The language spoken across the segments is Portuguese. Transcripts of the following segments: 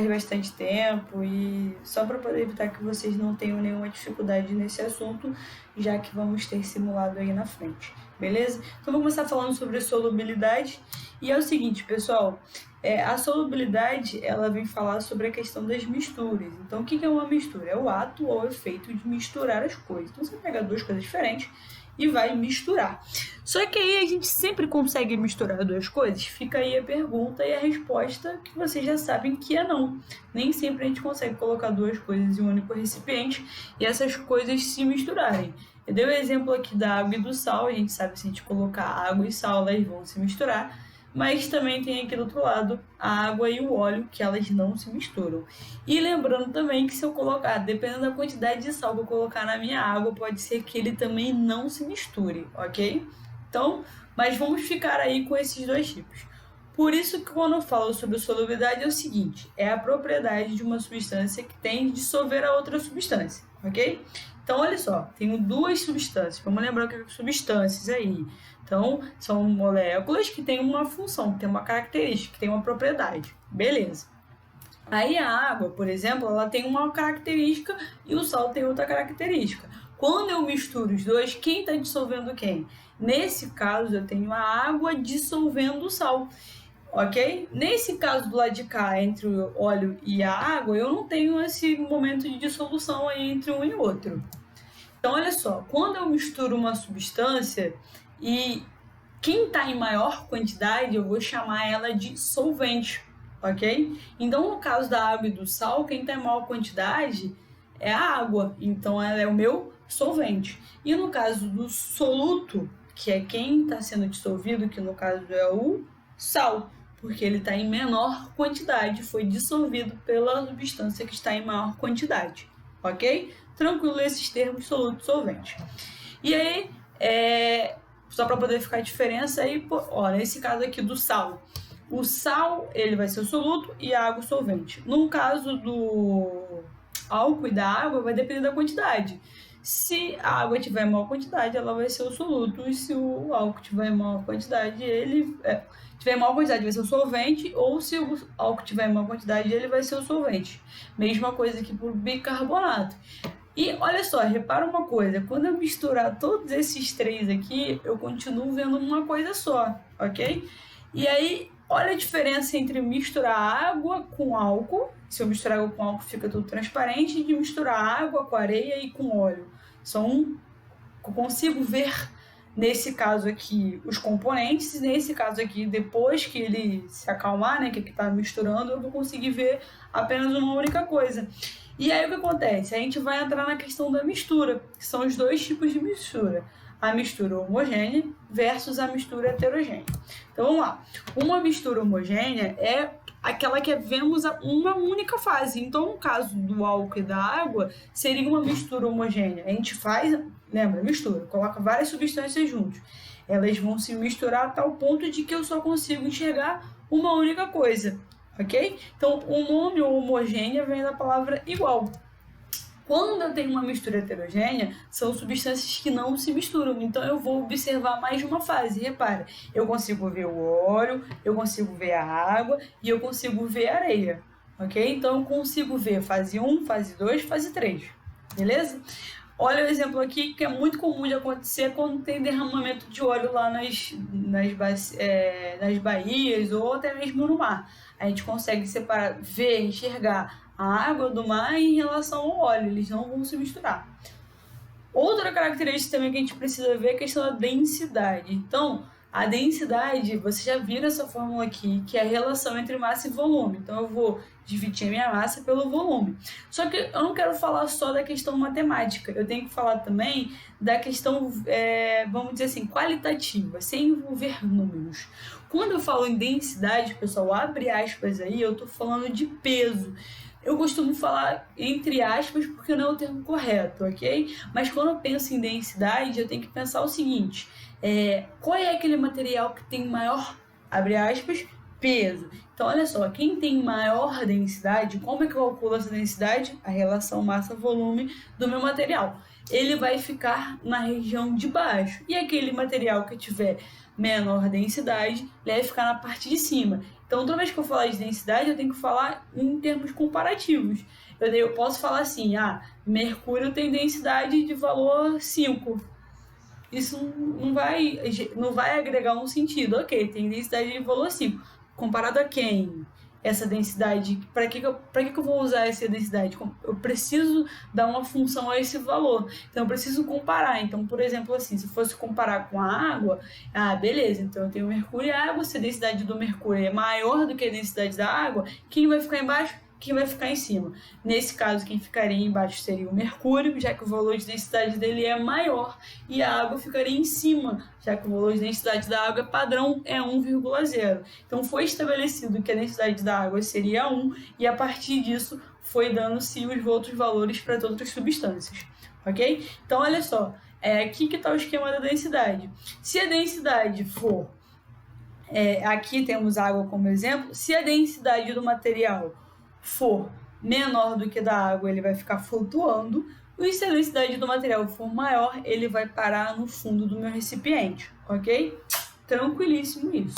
bastante tempo e só para poder evitar que vocês não tenham nenhuma dificuldade nesse assunto, já que vamos ter simulado aí na frente, beleza? Então vou começar falando sobre solubilidade e é o seguinte, pessoal, a solubilidade ela vem falar sobre a questão das misturas. Então o que é uma mistura? É o ato ou o efeito de misturar as coisas. Então você pega duas coisas diferentes e vai misturar. Só que aí a gente sempre consegue misturar duas coisas? Fica aí a pergunta e a resposta que vocês já sabem que é não. Nem sempre a gente consegue colocar duas coisas em um único recipiente e essas coisas se misturarem. Eu dei o exemplo aqui da água e do sal, a gente sabe que se a gente colocar água e sal, elas vão se misturar. Mas também tem aqui do outro lado a água e o óleo, que elas não se misturam. E lembrando também que se eu colocar, dependendo da quantidade de sal que eu colocar na minha água, pode ser que ele também não se misture, ok? Então, mas vamos ficar aí com esses dois tipos. Por isso que quando eu falo sobre solubilidade é o seguinte, é a propriedade de uma substância que tem de dissolver a outra substância, ok? Então, olha só, tenho duas substâncias, vamos lembrar o que é substâncias aí. Então, são moléculas que têm uma função, que têm uma característica, que têm uma propriedade, beleza. Aí a água, por exemplo, ela tem uma característica e o sal tem outra característica. Quando eu misturo os dois, quem está dissolvendo quem? Nesse caso, eu tenho a água dissolvendo o sal, ok? Nesse caso do lado de cá, entre o óleo e a água, eu não tenho esse momento de dissolução aí entre um e outro. Então, olha só, quando eu misturo uma substância e quem está em maior quantidade, eu vou chamar ela de solvente, ok? Então, no caso da água e do sal, quem está em maior quantidade é a água, então ela é o meu solvente. E no caso do soluto, que é quem está sendo dissolvido, que no caso é o sal, porque ele está em menor quantidade, foi dissolvido pela substância que está em maior quantidade, ok? Tranquilo esses termos soluto e solvente. E aí, só para poder ficar a diferença aí, ó, nesse caso aqui do sal, o sal ele vai ser o soluto e a água o solvente. No caso do álcool e da água, vai depender da quantidade. Se a água tiver em maior quantidade, ela vai ser o soluto, e se o álcool tiver em maior quantidade, tiver em maior quantidade, vai ser o solvente, ou se o álcool tiver em maior quantidade, ele vai ser o solvente. Mesma coisa que para o bicarbonato. E olha só, repara uma coisa, quando eu misturar todos esses três aqui, eu continuo vendo uma coisa só, ok? E aí, olha a diferença entre misturar água com álcool, se eu misturar água com álcool fica tudo transparente, e de misturar água com areia e com óleo. Eu consigo ver, nesse caso aqui, os componentes, e nesse caso aqui, depois que ele se acalmar, né, que está misturando, eu vou conseguir ver apenas uma única coisa. E aí o que acontece? A gente vai entrar na questão da mistura, que são os dois tipos de mistura. A mistura homogênea versus a mistura heterogênea. Então vamos lá. Uma mistura homogênea é aquela que vemos uma única fase. Então no caso do álcool e da água, seria uma mistura homogênea. A gente faz, lembra, mistura, coloca várias substâncias juntos. Elas vão se misturar a tal ponto de que eu só consigo enxergar uma única coisa. Ok? Então, o nome homogênea vem da palavra igual. Quando eu tenho uma mistura heterogênea, são substâncias que não se misturam. Então, eu vou observar mais de uma fase. Repara, eu consigo ver o óleo, eu consigo ver a água e eu consigo ver a areia. Ok? Então, eu consigo ver fase 1, fase 2, fase 3. Beleza? Olha o exemplo aqui que é muito comum de acontecer quando tem derramamento de óleo lá nas baías ou até mesmo no mar. A gente consegue separar, ver, enxergar a água do mar em relação ao óleo, eles não vão se misturar. Outra característica também que a gente precisa ver é a questão da densidade. Então, a densidade, você já viu essa fórmula aqui, que é a relação entre massa e volume. Então, eu vou dividir a minha massa pelo volume. Só que eu não quero falar só da questão matemática, eu tenho que falar também da questão, vamos dizer assim, qualitativa, sem envolver números. Quando eu falo em densidade, pessoal, abre aspas aí, eu estou falando de peso. Eu costumo falar entre aspas porque não é o termo correto, ok? Mas quando eu penso em densidade, eu tenho que pensar o seguinte, qual é aquele material que tem maior, abre aspas, peso? Então, olha só, quem tem maior densidade, como é que eu calculo essa densidade? A relação massa-volume do meu material. Ele vai ficar na região de baixo. E aquele material que tiver menor densidade, ele vai ficar na parte de cima. Então, toda vez que eu falar de densidade, eu tenho que falar em termos comparativos. Eu posso falar assim, mercúrio tem densidade de valor 5. Isso não vai agregar um sentido. Ok, tem densidade de valor 5. Comparado a quem? Essa densidade, para que eu vou usar essa densidade? Eu preciso dar uma função a esse valor, então eu preciso comparar. Então, por exemplo, assim, se fosse comparar com a água, beleza, então eu tenho mercúrio e água, se a densidade do mercúrio é maior do que a densidade da água, quem vai ficar embaixo? Quem vai ficar em cima? Nesse caso, quem ficaria embaixo seria o mercúrio, já que o valor de densidade dele é maior, e a água ficaria em cima, já que o valor de densidade da água padrão é 1,0. Então, foi estabelecido que a densidade da água seria 1, e a partir disso, foi dando-se os outros valores para todas as substâncias, ok? Então, olha só, aqui que está o esquema da densidade. Se a densidade for, aqui temos água como exemplo, se a densidade do material for menor do que da água, ele vai ficar flutuando, e se a densidade do material for maior, ele vai parar no fundo do meu recipiente, ok? Tranquilíssimo isso.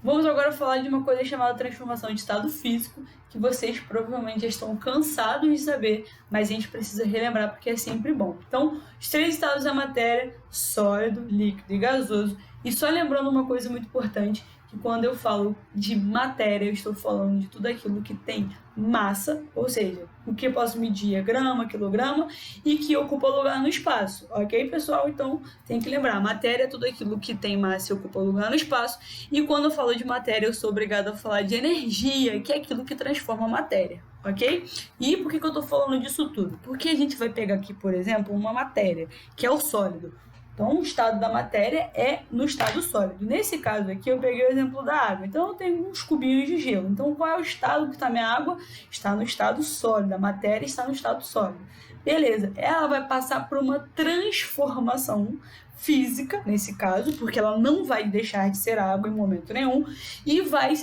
Vamos agora falar de uma coisa chamada transformação de estado físico, que vocês provavelmente já estão cansados de saber, mas a gente precisa relembrar porque é sempre bom. Então, os 3 estados da matéria, sólido, líquido e gasoso. E só lembrando uma coisa muito importante, que quando eu falo de matéria, eu estou falando de tudo aquilo que tem massa, ou seja, o que eu posso medir é grama, quilograma, e que ocupa lugar no espaço, ok, pessoal? Então, tem que lembrar, matéria é tudo aquilo que tem massa e ocupa lugar no espaço, e quando eu falo de matéria, eu sou obrigada a falar de energia, que é aquilo que transforma a matéria, ok? E por que eu estou falando disso tudo? Porque a gente vai pegar aqui, por exemplo, uma matéria, que é o sólido. Então, o estado da matéria é no estado sólido. Nesse caso aqui, eu peguei o exemplo da água. Então, eu tenho uns cubinhos de gelo. Então, qual é o estado que está minha água? Está no estado sólido. A matéria está no estado sólido. Beleza. Ela vai passar por uma transformação física, nesse caso, porque ela não vai deixar de ser água em momento nenhum, e vai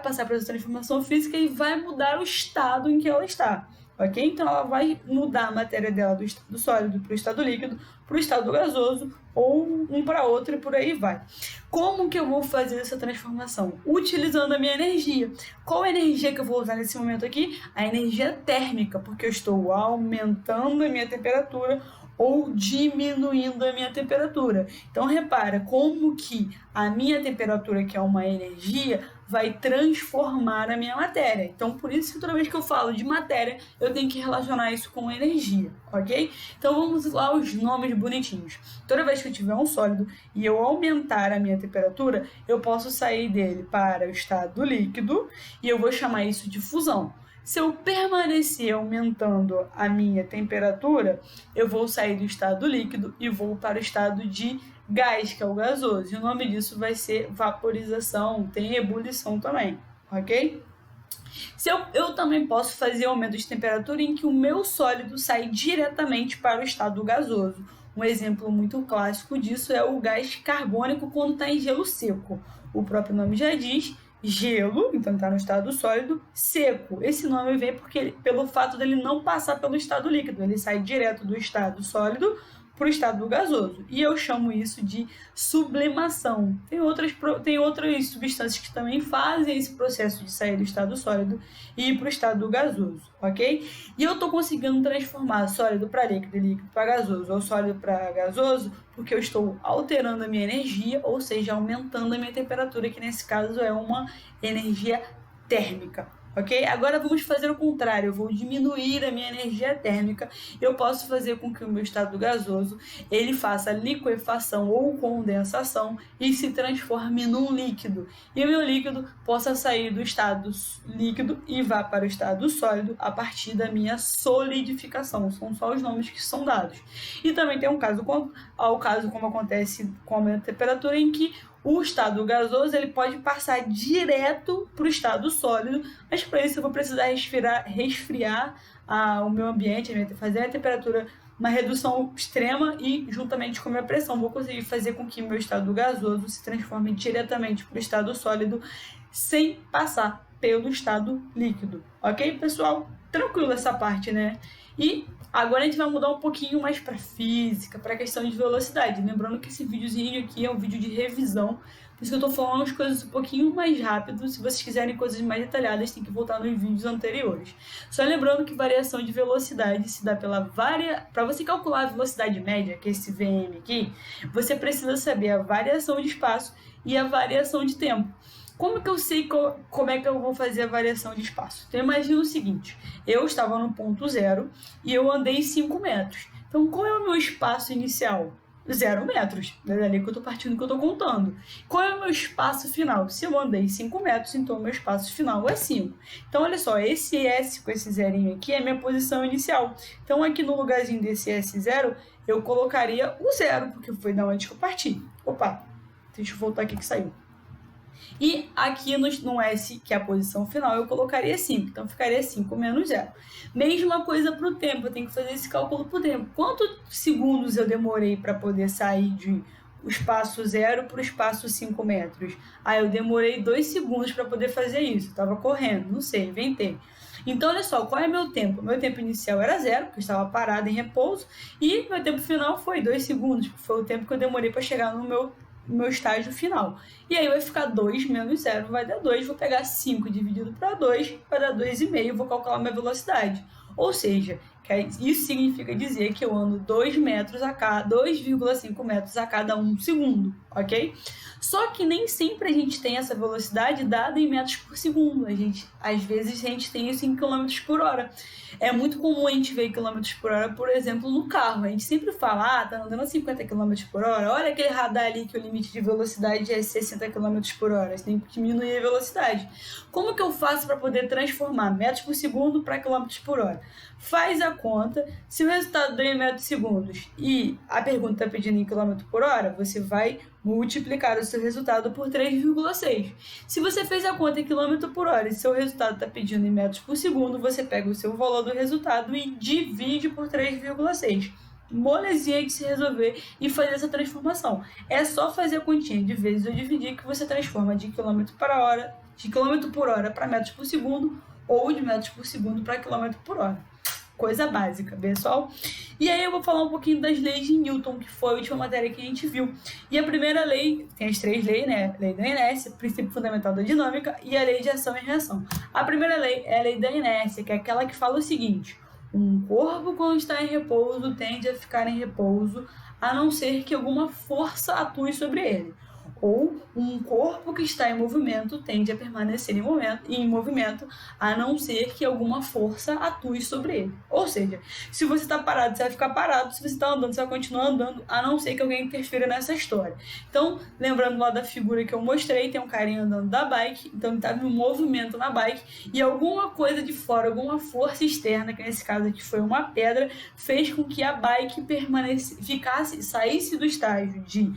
passar por essa transformação física e vai mudar o estado em que ela está. Ok? Então, ela vai mudar a matéria dela do estado sólido para o estado líquido, para o estado gasoso, ou um para outro e por aí vai. Como que eu vou fazer essa transformação? Utilizando a minha energia. Qual a energia que eu vou usar nesse momento aqui? A energia térmica, porque eu estou aumentando a minha temperatura ou diminuindo a minha temperatura. Então, repara como que a minha temperatura, que é uma energia, vai transformar a minha matéria. Então, por isso que toda vez que eu falo de matéria, eu tenho que relacionar isso com energia, ok? Então, vamos lá os nomes bonitinhos. Toda vez que eu tiver um sólido e eu aumentar a minha temperatura, eu posso sair dele para o estado líquido e eu vou chamar isso de fusão. Se eu permanecer aumentando a minha temperatura, eu vou sair do estado líquido e vou para o estado de gás, que é o gasoso. E o nome disso vai ser vaporização, tem ebulição também, ok? Eu também posso fazer aumento de temperatura em que o meu sólido sai diretamente para o estado gasoso. Um exemplo muito clássico disso é o gás carbônico quando está em gelo seco. O próprio nome já diz, gelo, então está no estado sólido, seco. Esse nome vem pelo fato dele não passar pelo estado líquido, ele sai direto do estado sólido para o estado gasoso. E eu chamo isso de sublimação. Tem outras substâncias que também fazem esse processo de sair do estado sólido e ir para o estado gasoso, ok? E eu estou conseguindo transformar sólido para líquido e líquido para gasoso, ou sólido para gasoso, porque eu estou alterando a minha energia, ou seja, aumentando a minha temperatura, que nesse caso é uma energia térmica. Ok? Agora vamos fazer o contrário, eu vou diminuir a minha energia térmica, eu posso fazer com que o meu estado gasoso ele faça liquefação ou condensação e se transforme num líquido, e o meu líquido possa sair do estado líquido e vá para o estado sólido a partir da minha solidificação, são só os nomes que são dados. E também tem um caso como acontece com a minha temperatura, em que o estado gasoso ele pode passar direto para o estado sólido, mas para isso eu vou precisar resfriar o meu ambiente, fazer a temperatura, uma redução extrema, e juntamente com a minha pressão vou conseguir fazer com que o meu estado gasoso se transforme diretamente para o estado sólido sem passar pelo estado líquido. Ok, pessoal? Tranquilo essa parte, né? E Agora a gente vai mudar um pouquinho mais para física, para a questão de velocidade. Lembrando que esse videozinho aqui é um vídeo de revisão, por isso que eu tô falando as coisas um pouquinho mais rápido. Se vocês quiserem coisas mais detalhadas, tem que voltar nos vídeos anteriores. Só lembrando que variação de velocidade se dá para você calcular a velocidade média, que é esse Vm aqui, você precisa saber a variação de espaço e a variação de tempo. Como que eu sei como é que eu vou fazer a variação de espaço? Então imagina o seguinte, eu estava no ponto zero e eu andei 5 metros. Então qual é o meu espaço inicial? 0 metros, é dali que eu estou partindo, que eu estou contando. Qual é o meu espaço final? Se eu andei 5 metros, então o meu espaço final é 5. Então, olha só, esse S com esse zerinho aqui é minha posição inicial. Então, aqui no lugarzinho desse S0, eu colocaria o 0, porque foi da onde que eu parti. Opa, deixa eu voltar aqui que saiu. E aqui no S, que é a posição final, eu colocaria 5. Então, ficaria 5 menos 0. Mesma coisa para o tempo, eu tenho que fazer esse cálculo para o tempo. Quantos segundos eu demorei para poder sair de o espaço 0 para o espaço 5 metros? Eu demorei 2 segundos para poder fazer isso. Estava correndo, não sei, inventei. Então, olha só, qual é meu tempo? Meu tempo inicial era 0, porque eu estava parado em repouso. E meu tempo final foi 2 segundos, porque foi o tempo que eu demorei para chegar no meu estágio final. E aí vai ficar 2 menos 0, vai dar 2. Vou pegar 5 dividido para 2, vai dar 2,5. Vou calcular minha velocidade. Ou seja, isso significa dizer que eu ando 2,5 metros a cada 1 segundo, ok? Só que nem sempre a gente tem essa velocidade dada em metros por segundo. Às vezes a gente tem isso em quilômetros por hora. É muito comum a gente ver quilômetros por hora, por exemplo, no carro. A gente sempre fala, tá andando a 50 km por hora, olha aquele radar ali que o limite de velocidade é 60 km por hora, você tem que diminuir a velocidade. Como que eu faço para poder transformar metros por segundo para quilômetros por hora? Faz a conta, se o resultado deu em metros segundos e a pergunta está pedindo em quilômetro por hora, você vai multiplicar o seu resultado por 3,6. Se você fez a conta em quilômetro por hora e seu resultado está pedindo em metros por segundo, você pega o seu valor do resultado e divide por 3,6. Molezinha de se resolver e fazer essa transformação. É só fazer a continha de vezes ou dividir que você transforma de quilômetro por hora para metros por segundo ou de metros por segundo para quilômetro por hora. Coisa básica, pessoal. E aí eu vou falar um pouquinho das leis de Newton, que foi a última matéria que a gente viu. E a primeira lei, tem as 3 leis, né? Lei da inércia, princípio fundamental da dinâmica e a lei de ação e reação. A primeira lei é a lei da inércia, que é aquela que fala o seguinte: um corpo, quando está em repouso, tende a ficar em repouso, a não ser que alguma força atue sobre ele. Ou um corpo que está em movimento tende a permanecer em movimento, a não ser que alguma força atue sobre ele. Ou seja, se você está parado, você vai ficar parado. Se você está andando, você vai continuar andando, a não ser que alguém interfira nessa história. Então, lembrando lá da figura que eu mostrei, tem um carinha andando da bike, então ele estava em movimento na bike, e alguma coisa de fora, alguma força externa, que nesse caso aqui foi uma pedra, fez com que a bike saísse do estágio de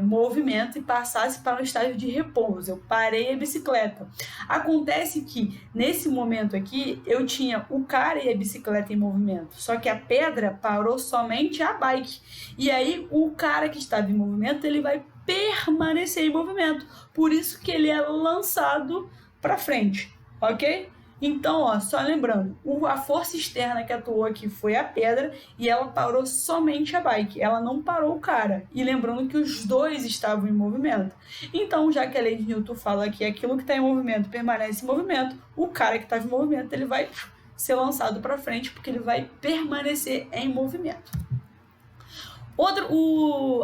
movimento e passasse para o estágio de repouso. Eu parei a bicicleta. Acontece que nesse momento aqui eu tinha o cara e a bicicleta em movimento, só que a pedra parou somente a bike, e aí o cara que estava em movimento ele vai permanecer em movimento, por isso que ele é lançado para frente, ok? Então, só lembrando, a força externa que atuou aqui foi a pedra e ela parou somente a bike, ela não parou o cara. E lembrando que os dois estavam em movimento. Então, já que a lei de Newton fala que aquilo que está em movimento permanece em movimento, o cara que estava em movimento ele vai ser lançado para frente porque ele vai permanecer em movimento.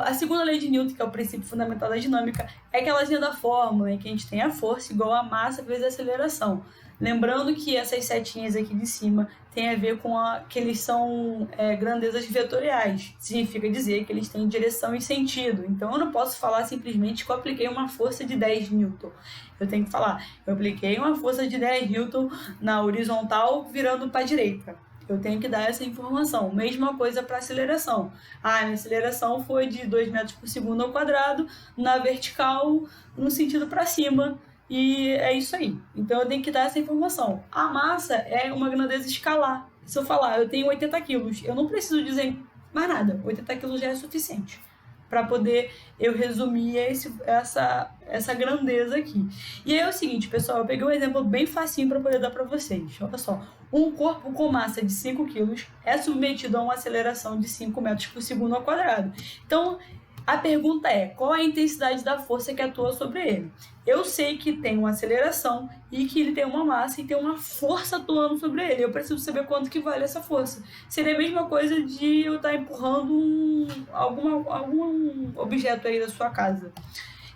A segunda lei de Newton, que é o princípio fundamental da dinâmica, é aquelazinha da fórmula em que a gente tem a força igual a massa vezes a aceleração. Lembrando que essas setinhas aqui de cima tem a ver com que eles são grandezas vetoriais. Significa dizer que eles têm direção e sentido. Então, eu não posso falar simplesmente que eu apliquei uma força de 10 Newton. Eu tenho que falar, eu apliquei uma força de 10 Newton na horizontal virando para a direita. Eu tenho que dar essa informação. Mesma coisa para aceleração. Minha aceleração foi de 2 metros por segundo ao quadrado, na vertical, no sentido para cima. E é isso aí. Então eu tenho que dar essa informação. A massa é uma grandeza escalar. Se eu falar, eu tenho 80 quilos, eu não preciso dizer mais nada. 80 quilos já é suficiente. para poder eu resumir essa grandeza aqui. E aí é o seguinte, pessoal, eu peguei um exemplo bem facinho para poder dar para vocês. Olha só, um corpo com massa de 5 kg é submetido a uma aceleração de 5 metros por segundo ao quadrado. Então, a pergunta é, qual a intensidade da força que atua sobre ele? Eu sei que tem uma aceleração e que ele tem uma massa e tem uma força atuando sobre ele. Eu preciso saber quanto que vale essa força. Seria a mesma coisa de eu estar empurrando algum objeto aí da sua casa.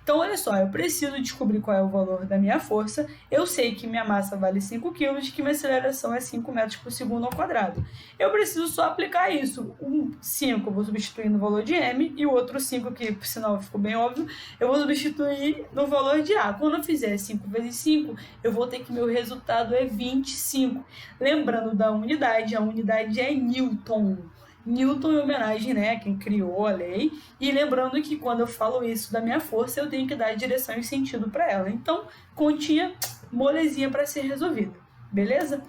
Então, olha só, eu preciso descobrir qual é o valor da minha força. Eu sei que minha massa vale 5 kg e que minha aceleração é 5 metros por segundo ao quadrado. Eu preciso só aplicar isso. Um 5 eu vou substituir no valor de m e o outro 5, que por sinal ficou bem óbvio, eu vou substituir no valor de a. Quando eu fizer 5 vezes 5, eu vou ter que meu resultado é 25. Lembrando da unidade, a unidade é Newton. Newton em homenagem, né, a quem criou a lei, e lembrando que quando eu falo isso da minha força, eu tenho que dar direção e sentido para ela. Então, continha molezinha para ser resolvida, beleza?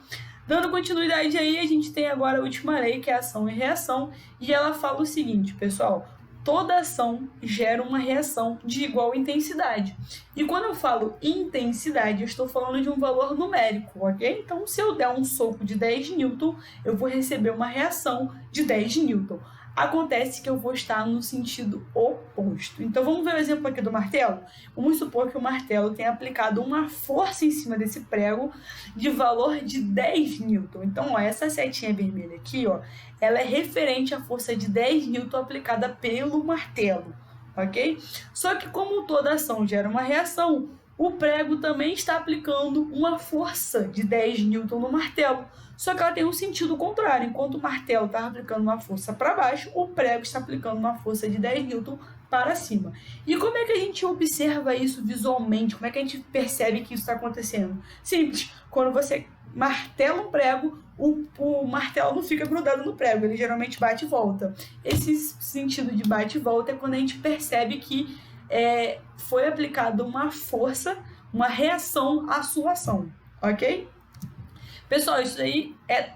Dando continuidade aí, a gente tem agora a última lei, que é a ação e reação, e ela fala o seguinte, pessoal: toda ação gera uma reação de igual intensidade. E quando eu falo intensidade, eu estou falando de um valor numérico, ok? Então, se eu der um soco de 10 newton, eu vou receber uma reação de 10 newton. Acontece que eu vou estar no sentido oposto. Então, vamos ver o exemplo aqui do martelo? Vamos supor que o martelo tenha aplicado uma força em cima desse prego de valor de 10 newton. Então, ó, essa setinha vermelha aqui, ó, ela é referente à força de 10 newton aplicada pelo martelo, ok? Só que como toda ação gera uma reação, o prego também está aplicando uma força de 10 newton no martelo. Só que ela tem um sentido contrário. Enquanto o martelo está aplicando uma força para baixo, o prego está aplicando uma força de 10 newton para cima. E como é que a gente observa isso visualmente? Como é que a gente percebe que isso está acontecendo? Simples. Quando você martela um prego, o martelo não fica grudado no prego, ele geralmente bate e volta. Esse sentido de bate e volta é quando a gente percebe que foi aplicada uma força, uma reação à sua ação, ok? Pessoal, isso aí é